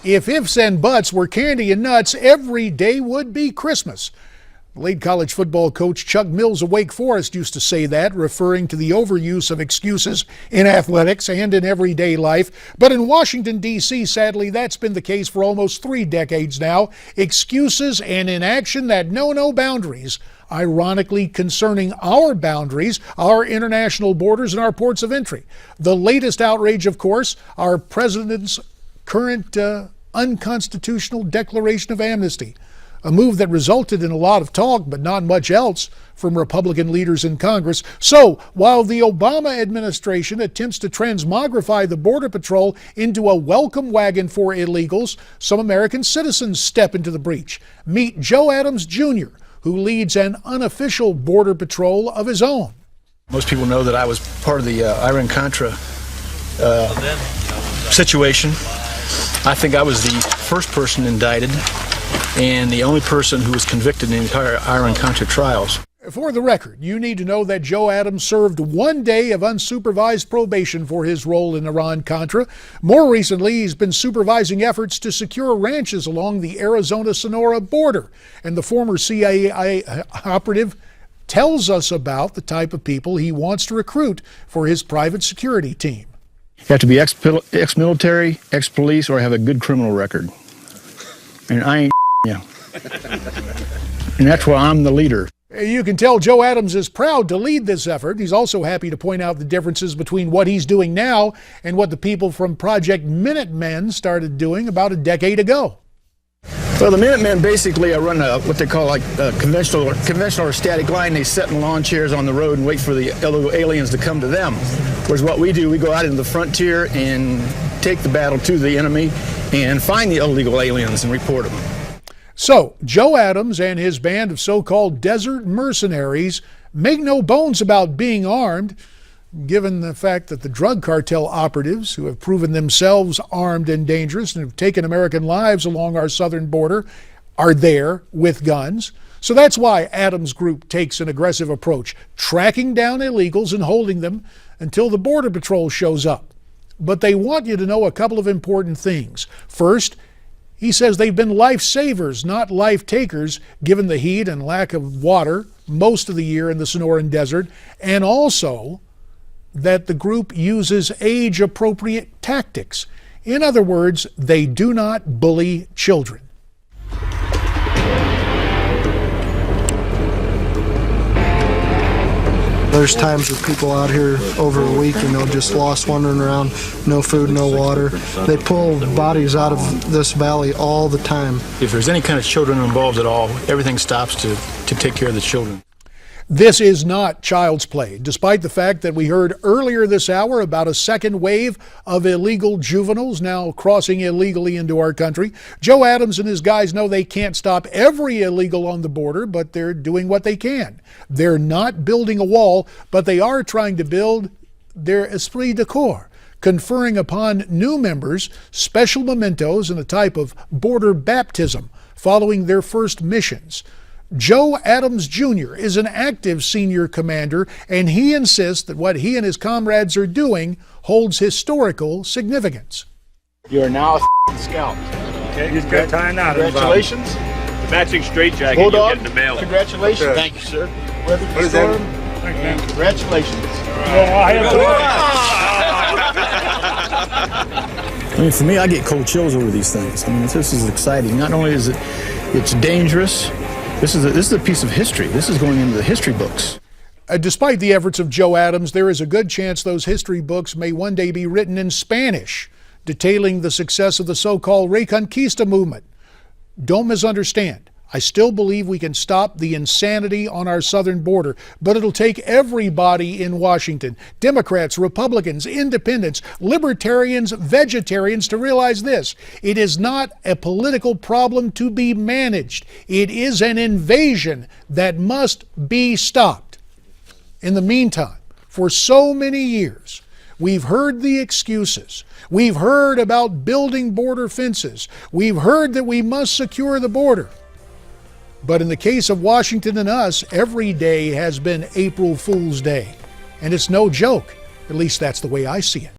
If ifs and buts were candy and nuts, every day would be Christmas. Late college football coach Chuck Mills of Wake Forest used to say that, referring to the overuse of excuses in athletics and in everyday life. But in Washington, D.C., sadly, that's been the case for almost 3 decades now. Excuses and inaction that know no boundaries. Ironically concerning our boundaries, our international borders, and our ports of entry. The latest outrage, of course, our president's current unconstitutional declaration of amnesty, a move that resulted in a lot of talk but not much else from Republican leaders in Congress. So while the Obama administration attempts to transmogrify the Border Patrol into a welcome wagon for illegals, some American citizens step into the breach. Meet Joe Adams Jr., who leads an unofficial Border Patrol of his own. Most people know that I was part of the Iran-Contra situation. I think I was the first person indicted and the only person who was convicted in the entire Iran-Contra trials. For the record, you need to know that Joe Adams served 1 day of unsupervised probation for his role in Iran-Contra. More recently, he's been supervising efforts to secure ranches along the Arizona-Sonora border. And the former CIA operative tells us about the type of people he wants to recruit for his private security team. You have to be ex-military, ex-police, or have a good criminal record. And I ain't yeah. And that's why I'm the leader. You can tell Joe Adams is proud to lead this effort. He's also happy to point out the differences between what he's doing now and what the people from Project Minutemen started doing about a decade ago. Well, the Minutemen basically run what they call like a conventional or static line. They sit in lawn chairs on the road and wait for the illegal aliens to come to them. Whereas what we do, we go out into the frontier and take the battle to the enemy and find the illegal aliens and report them. So, Joe Adams and his band of so-called desert mercenaries make no bones about being armed, given the fact that the drug cartel operatives, who have proven themselves armed and dangerous and have taken American lives along our southern border, are there with guns. So that's why Adams' group takes an aggressive approach, tracking down illegals and holding them until the Border Patrol shows up. But they want you to know a couple of important things. First, he says they've been lifesavers, not life takers, given the heat and lack of water most of the year in the Sonoran Desert, and also that the group uses age-appropriate tactics. In other words, they do not bully children. There's times with people out here over a week, just lost wandering around, no food, no water. They pull bodies out of this valley all the time. If there's any kind of children involved at all, everything stops to take care of the children. This is not child's play, despite the fact that we heard earlier this hour about a second wave of illegal juveniles now crossing illegally into our country. Joe Adams and his guys know they can't stop every illegal on the border, but they're doing what they can. They're not building a wall, but they are trying to build their esprit de corps, conferring upon new members special mementos and a type of border baptism following their first missions. Joe Adams Jr. is an active senior commander, and he insists that what he and his comrades are doing holds historical significance. You are now a scout. Okay, he's got tying out. Congratulations. The matching straitjacket you Bulldog, get in the mail. Congratulations. Okay. Thank you, sir. Weather What the is that? storm. Thank you, man. Congratulations. I mean, for me, I get cold chills over these things. I mean, this is exciting. Not only is it's dangerous. This is a piece of history. This is going into the history books. Despite the efforts of Joe Adams, there is a good chance those history books may one day be written in Spanish, detailing the success of the so-called Reconquista movement. Don't misunderstand. I still believe we can stop the insanity on our southern border, but it'll take everybody in Washington, Democrats, Republicans, independents, libertarians, vegetarians, to realize this. It is not a political problem to be managed. It is an invasion that must be stopped. In the meantime, for so many years, we've heard the excuses. We've heard about building border fences. We've heard that we must secure the border. But in the case of Washington and us, every day has been April Fool's Day. And it's no joke. At least that's the way I see it.